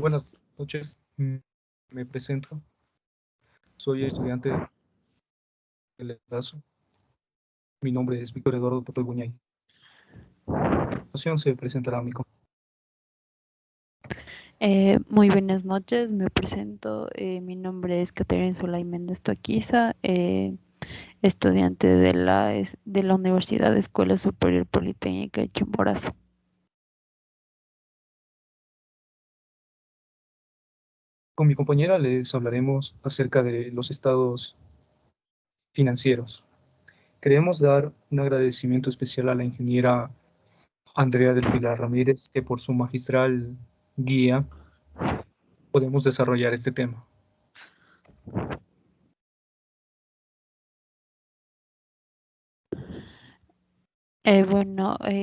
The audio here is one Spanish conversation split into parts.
Buenas noches, me presento. Soy estudiante del EDASO. Mi nombre es Víctor Eduardo Potoy Buñay. A continuación se presentará mi compañero. Muy buenas noches, me presento. Mi nombre es Caterina Solay Méndez Toquiza, estudiante de la Universidad de Escuela Superior Politécnica de Chimborazo. Con mi compañera les hablaremos acerca de los estados financieros. Queremos dar un agradecimiento especial a la ingeniera Andrea del Pilar Ramírez, que por su magistral guía podemos desarrollar este tema.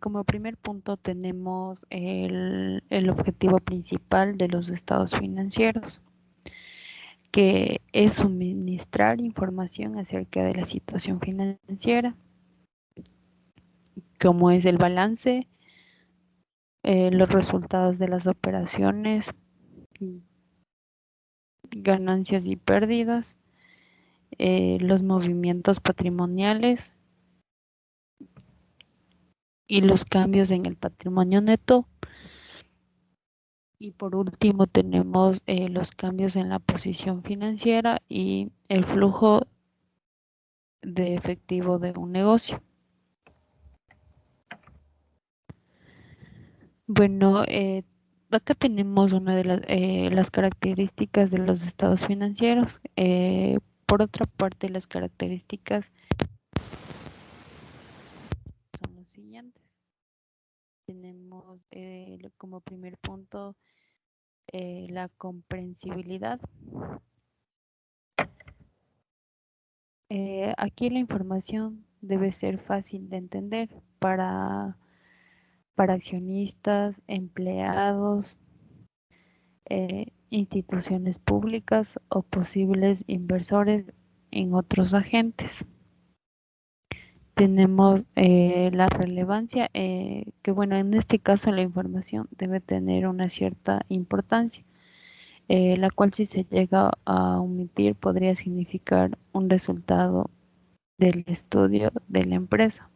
Como primer punto tenemos el objetivo principal de los estados financieros, que es suministrar información acerca de la situación financiera, como es el balance, los resultados de las operaciones, ganancias y pérdidas, los movimientos patrimoniales y los cambios en el patrimonio neto. Y por último tenemos los cambios en la posición financiera y el flujo de efectivo de un negocio. Bueno, acá tenemos una de las características de los estados financieros. Por otra parte, las características son las siguientes. Tenemos como primer punto la comprensibilidad. Aquí la información debe ser fácil de entender para accionistas, empleados, instituciones públicas o posibles inversores en otros agentes. Tenemos la relevancia, que bueno, en este caso la información debe tener una cierta importancia, la cual si se llega a omitir podría significar un resultado del estudio de la empresa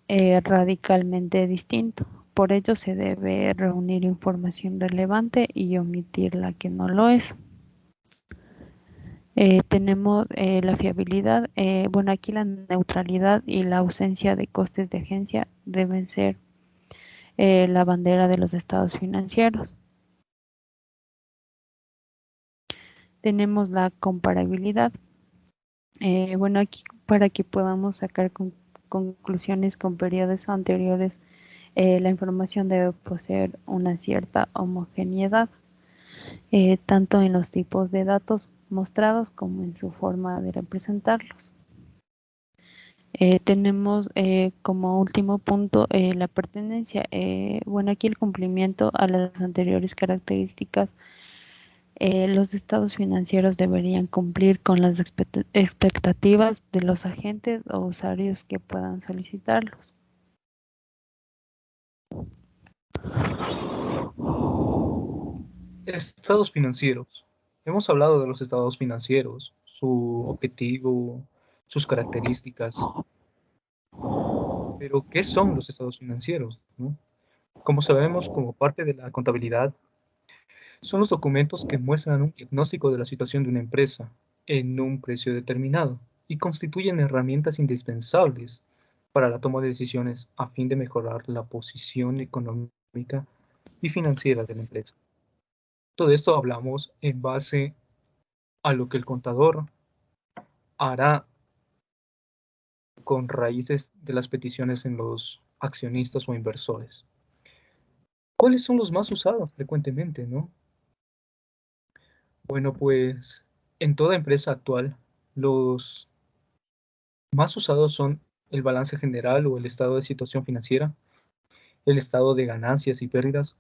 radicalmente distinto. Por ello se debe reunir información relevante y omitir la que no lo es. Tenemos la fiabilidad. Bueno, aquí la neutralidad y la ausencia de costes de agencia deben ser la bandera de los estados financieros. Tenemos la comparabilidad. Bueno, aquí para que podamos sacar conclusiones con periodos anteriores, la información debe poseer una cierta homogeneidad, tanto en los tipos de datos mostrados como en su forma de representarlos. Tenemos como último punto la pertenencia. Bueno, aquí el cumplimiento a las anteriores características. Los estados financieros deberían cumplir con las expectativas de los agentes o usuarios que puedan solicitarlos. Estados financieros. Hemos hablado de los estados financieros, su objetivo, sus características, pero ¿qué son los estados financieros, no? Como sabemos, como parte de la contabilidad, son los documentos que muestran un diagnóstico de la situación de una empresa en un precio determinado y constituyen herramientas indispensables para la toma de decisiones a fin de mejorar la posición económica y financiera de la empresa. Todo esto hablamos en base a lo que el contador hará con raíces de las peticiones en los accionistas o inversores. ¿Cuáles son los más usados frecuentemente, no? Bueno, pues en toda empresa actual, los más usados son el balance general o el estado de situación financiera, el estado de ganancias y pérdidas,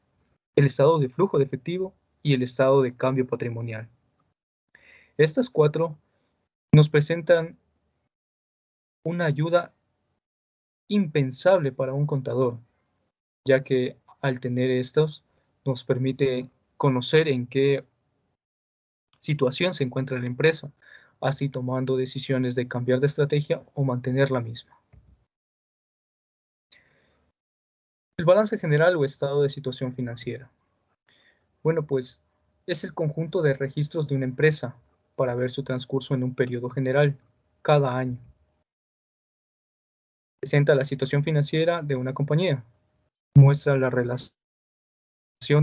el estado de flujo de efectivo y el estado de cambio patrimonial. Estas cuatro nos presentan una ayuda impensable para un contador, ya que al tener estos nos permite conocer en qué situación se encuentra la empresa, así tomando decisiones de cambiar de estrategia o mantener la misma. El balance general o estado de situación financiera. Bueno, pues es el conjunto de registros de una empresa para ver su transcurso en un periodo general, cada año. Presenta la situación financiera de una compañía, muestra la relación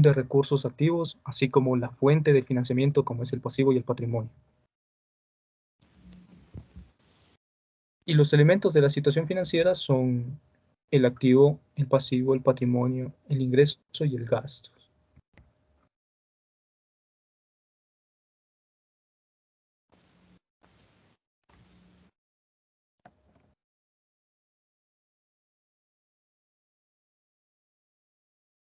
de recursos activos, así como la fuente de financiamiento como es el pasivo y el patrimonio. Y los elementos de la situación financiera son el activo, el pasivo, el patrimonio, el ingreso y el gasto.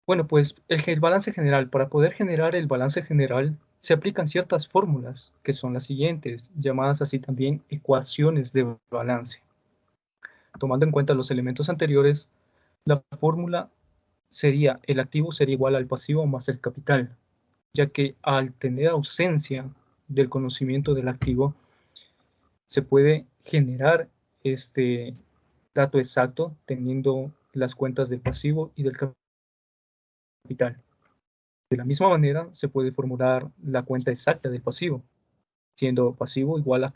Bueno, pues el balance general, para poder generar el balance general, se aplican ciertas fórmulas, que son las siguientes, llamadas así también ecuaciones de balance. Tomando en cuenta los elementos anteriores, la fórmula sería, el activo sería igual al pasivo más el capital, ya que al tener ausencia del conocimiento del activo, se puede generar este dato exacto teniendo las cuentas del pasivo y del capital. De la misma manera, se puede formular la cuenta exacta del pasivo, siendo pasivo igual a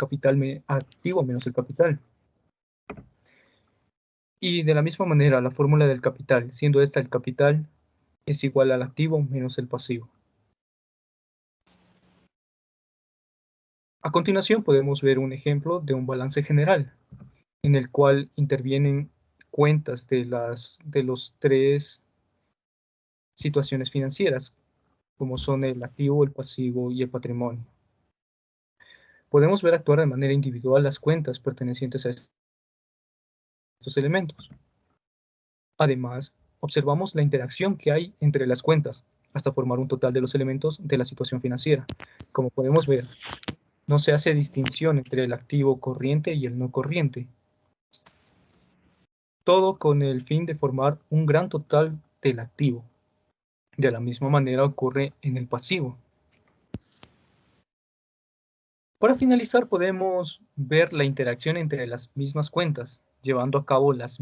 activo menos el capital. Y de la misma manera, la fórmula del capital, siendo esta el capital, es igual al activo menos el pasivo. A continuación podemos ver un ejemplo de un balance general, en el cual intervienen cuentas de los tres situaciones financieras, como son el activo, el pasivo y el patrimonio. Podemos ver actuar de manera individual las cuentas pertenecientes a estos elementos. Además, observamos la interacción que hay entre las cuentas hasta formar un total de los elementos de la situación financiera. Como podemos ver, no se hace distinción entre el activo corriente y el no corriente. Todo con el fin de formar un gran total del activo. De la misma manera ocurre en el pasivo. Para finalizar, podemos ver la interacción entre las mismas cuentas, llevando a cabo las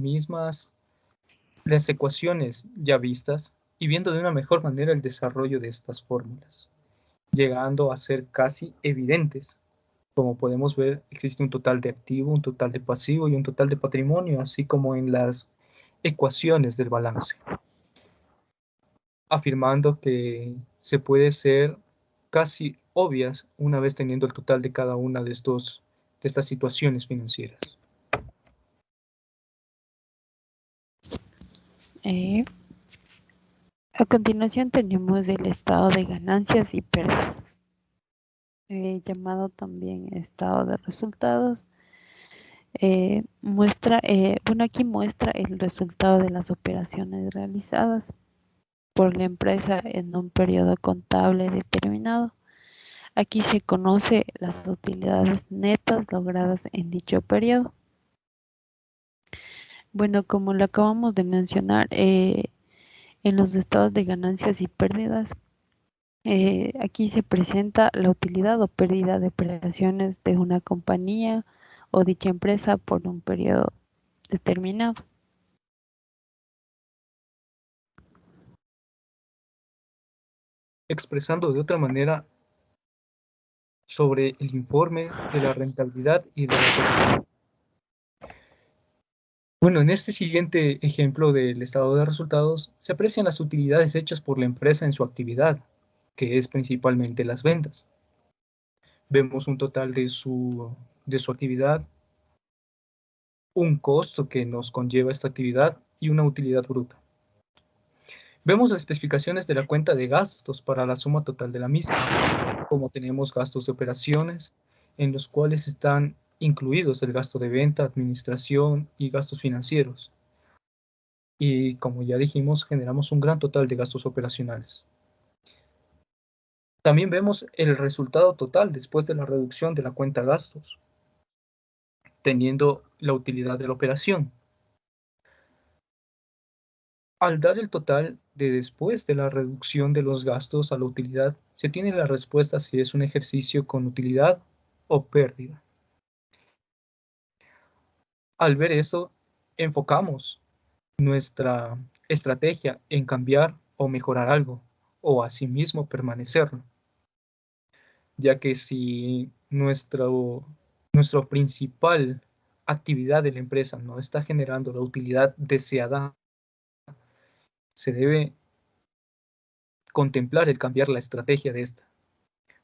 ecuaciones ya vistas y viendo de una mejor manera el desarrollo de estas fórmulas, llegando a ser casi evidentes. Como podemos ver, existe un total de activo, un total de pasivo y un total de patrimonio, así como en las ecuaciones del balance, afirmando que se puede ser casi obvias una vez teniendo el total de cada una de estas situaciones financieras. Eh, a continuación tenemos el estado de ganancias y pérdidas, llamado también estado de resultados. Aquí muestra el resultado de las operaciones realizadas por la empresa en un periodo contable determinado. Aquí se conoce las utilidades netas logradas en dicho periodo. Bueno, como lo acabamos de mencionar, en los estados de ganancias y pérdidas, aquí se presenta la utilidad o pérdida de operaciones de una compañía o dicha empresa por un periodo determinado. Expresando de otra manera sobre el informe de la rentabilidad y de la operación. Bueno, en este siguiente ejemplo del estado de resultados, se aprecian las utilidades hechas por la empresa en su actividad, que es principalmente las ventas. Vemos un total de su actividad, un costo que nos conlleva esta actividad y una utilidad bruta. Vemos las especificaciones de la cuenta de gastos para la suma total de la misma, como tenemos gastos de operaciones, en los cuales están incluidos el gasto de venta, administración y gastos financieros. Y como ya dijimos, generamos un gran total de gastos operacionales. También vemos el resultado total después de la reducción de la cuenta gastos, teniendo la utilidad de la operación. Al dar el total de después de la reducción de los gastos a la utilidad, se tiene la respuesta si es un ejercicio con utilidad o pérdida. Al ver esto, enfocamos nuestra estrategia en cambiar o mejorar algo, o asimismo permanecerlo, ya que si nuestra principal actividad de la empresa no está generando la utilidad deseada, se debe contemplar el cambiar la estrategia de esta,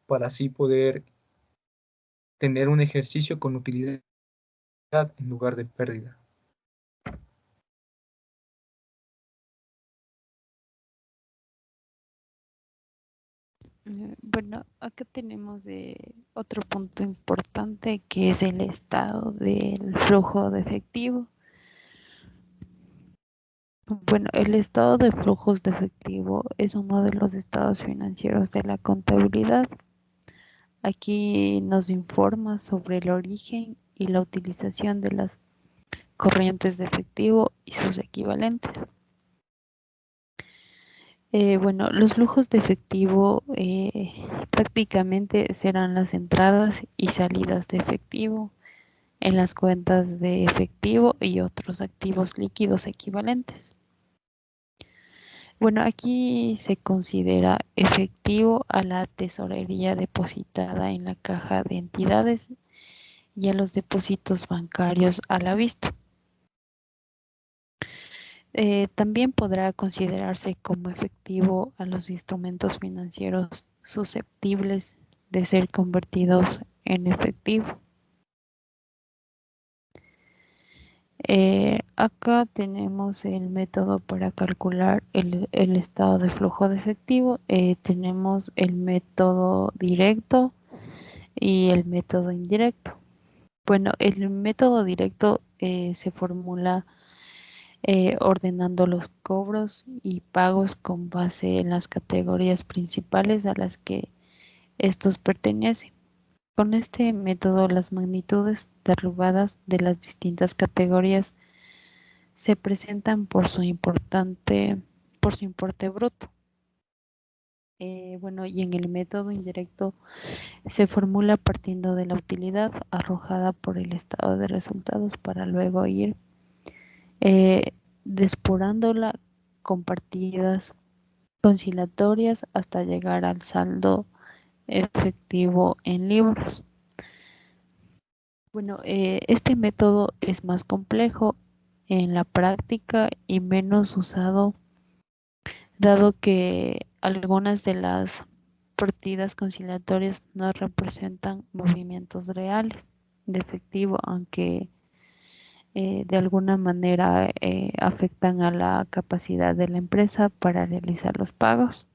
para así poder tener un ejercicio con utilidad en lugar de pérdida. Bueno, acá tenemos otro punto importante que es el estado del flujo de efectivo. Bueno, el estado de flujos de efectivo es uno de los estados financieros de la contabilidad. Aquí nos informa sobre el origen y la utilización de las corrientes de efectivo y sus equivalentes. Bueno, los flujos de efectivo prácticamente serán las entradas y salidas de efectivo en las cuentas de efectivo y otros activos líquidos equivalentes. Bueno, aquí se considera efectivo a la tesorería depositada en la caja de entidades y a los depósitos bancarios a la vista. También podrá considerarse como efectivo a los instrumentos financieros susceptibles de ser convertidos en efectivo. Acá tenemos el método para calcular el estado de flujo de efectivo. Tenemos el método directo y el método indirecto. Bueno, el método directo se formula ordenando los cobros y pagos con base en las categorías principales a las que estos pertenecen. Con este método, las magnitudes derrubadas de las distintas categorías se presentan por su importe bruto. Bueno, y en el método indirecto se formula partiendo de la utilidad arrojada por el estado de resultados para luego ir eh, depurándola con partidas conciliatorias hasta llegar al saldo efectivo en libros. Bueno, este método es más complejo en la práctica y menos usado, dado que algunas de las partidas conciliatorias no representan movimientos reales de efectivo, aunque de alguna manera afectan a la capacidad de la empresa para realizar los pagos.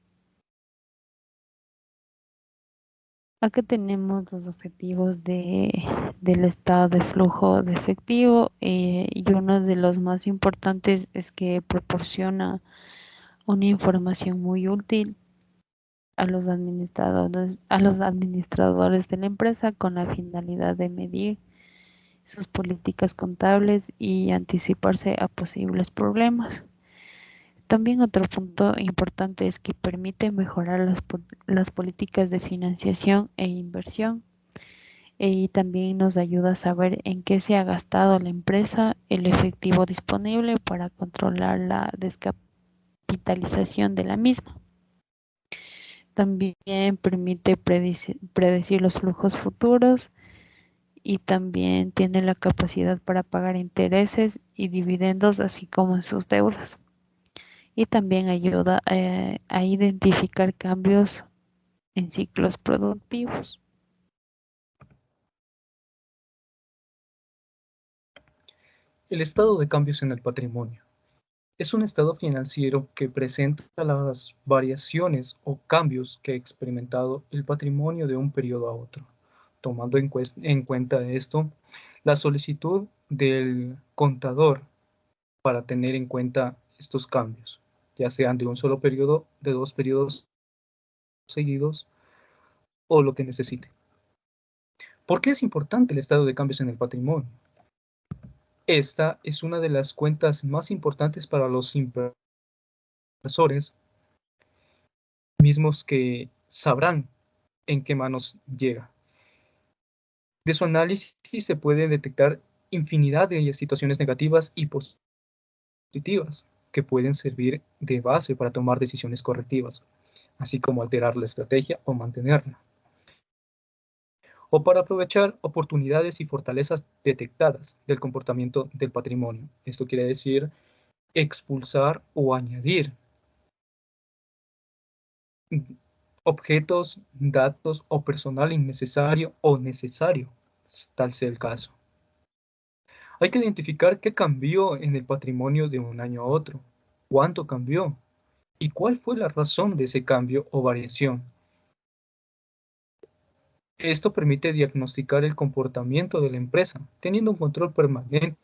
Acá tenemos los objetivos del estado de flujo de efectivo y uno de los más importantes es que proporciona una información muy útil a los administradores de la empresa con la finalidad de medir sus políticas contables y anticiparse a posibles problemas. También otro punto importante es que permite mejorar las políticas de financiación e inversión y también nos ayuda a saber en qué se ha gastado la empresa el efectivo disponible para controlar la descapitalización de la misma. También permite predecir los flujos futuros y también tiene la capacidad para pagar intereses y dividendos, así como en sus deudas. Y también ayuda a identificar cambios en ciclos productivos. El estado de cambios en el patrimonio es un estado financiero que presenta las variaciones o cambios que ha experimentado el patrimonio de un periodo a otro. Tomando en cuenta esto, la solicitud del contador para tener en cuenta estos cambios, ya sean de un solo periodo, de dos periodos seguidos o lo que necesite. ¿Por qué es importante el estado de cambios en el patrimonio? Esta es una de las cuentas más importantes para los inversores inversores, mismos que sabrán en qué manos llega. De su análisis se puede detectar infinidad de situaciones negativas y positivas que pueden servir de base para tomar decisiones correctivas, así como alterar la estrategia o mantenerla, o para aprovechar oportunidades y fortalezas detectadas del comportamiento del patrimonio. Esto quiere decir expulsar o añadir objetos, datos o personal innecesario o necesario, tal sea el caso. Hay que identificar qué cambió en el patrimonio de un año a otro, cuánto cambió y cuál fue la razón de ese cambio o variación. Esto permite diagnosticar el comportamiento de la empresa, teniendo un control permanente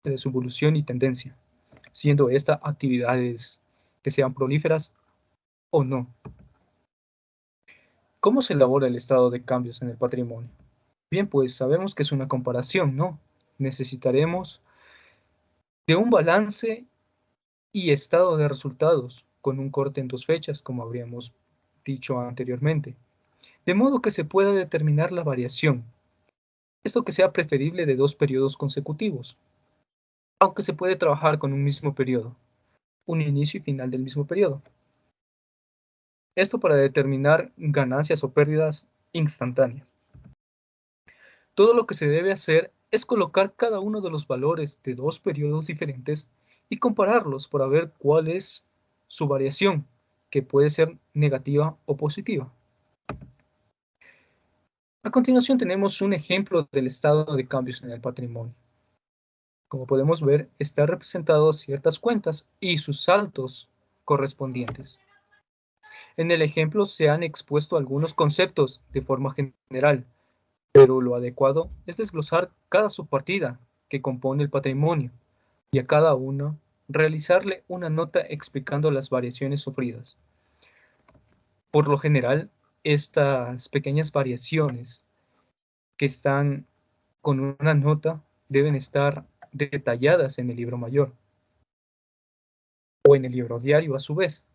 de su evolución y tendencia, siendo estas actividades que sean prolíferas o no. ¿Cómo se elabora el estado de cambios en el patrimonio? Bien, pues sabemos que es una comparación, ¿no? Necesitaremos de un balance y estado de resultados con un corte en dos fechas, como habríamos dicho anteriormente, de modo que se pueda determinar la variación, esto que sea preferible de dos periodos consecutivos, aunque se puede trabajar con un mismo periodo, un inicio y final del mismo periodo. Esto para determinar ganancias o pérdidas instantáneas. Todo lo que se debe hacer es colocar cada uno de los valores de dos periodos diferentes y compararlos para ver cuál es su variación, que puede ser negativa o positiva. A continuación tenemos un ejemplo del estado de cambios en el patrimonio. Como podemos ver, están representados ciertas cuentas y sus saltos correspondientes. En el ejemplo se han expuesto algunos conceptos de forma general, pero lo adecuado es desglosar cada subpartida que compone el patrimonio y a cada uno realizarle una nota explicando las variaciones sufridas. Por lo general, estas pequeñas variaciones que están con una nota deben estar detalladas en el libro mayor o en el libro diario a su vez,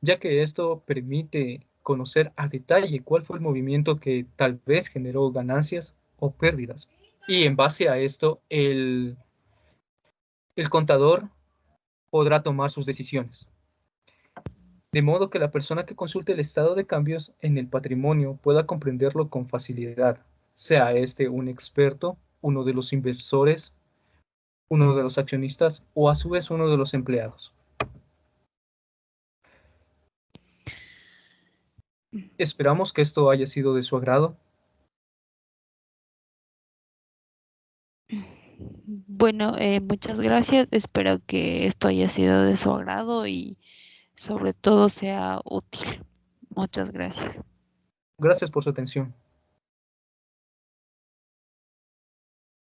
ya que esto permite conocer a detalle cuál fue el movimiento que tal vez generó ganancias o pérdidas. Y en base a esto, el contador podrá tomar sus decisiones. De modo que la persona que consulte el estado de cambios en el patrimonio pueda comprenderlo con facilidad, sea este un experto, uno de los inversores, uno de los accionistas o a su vez uno de los empleados. Esperamos que esto haya sido de su agrado. Bueno, muchas gracias. Espero que esto haya sido de su agrado y sobre todo sea útil. Muchas gracias. Gracias por su atención.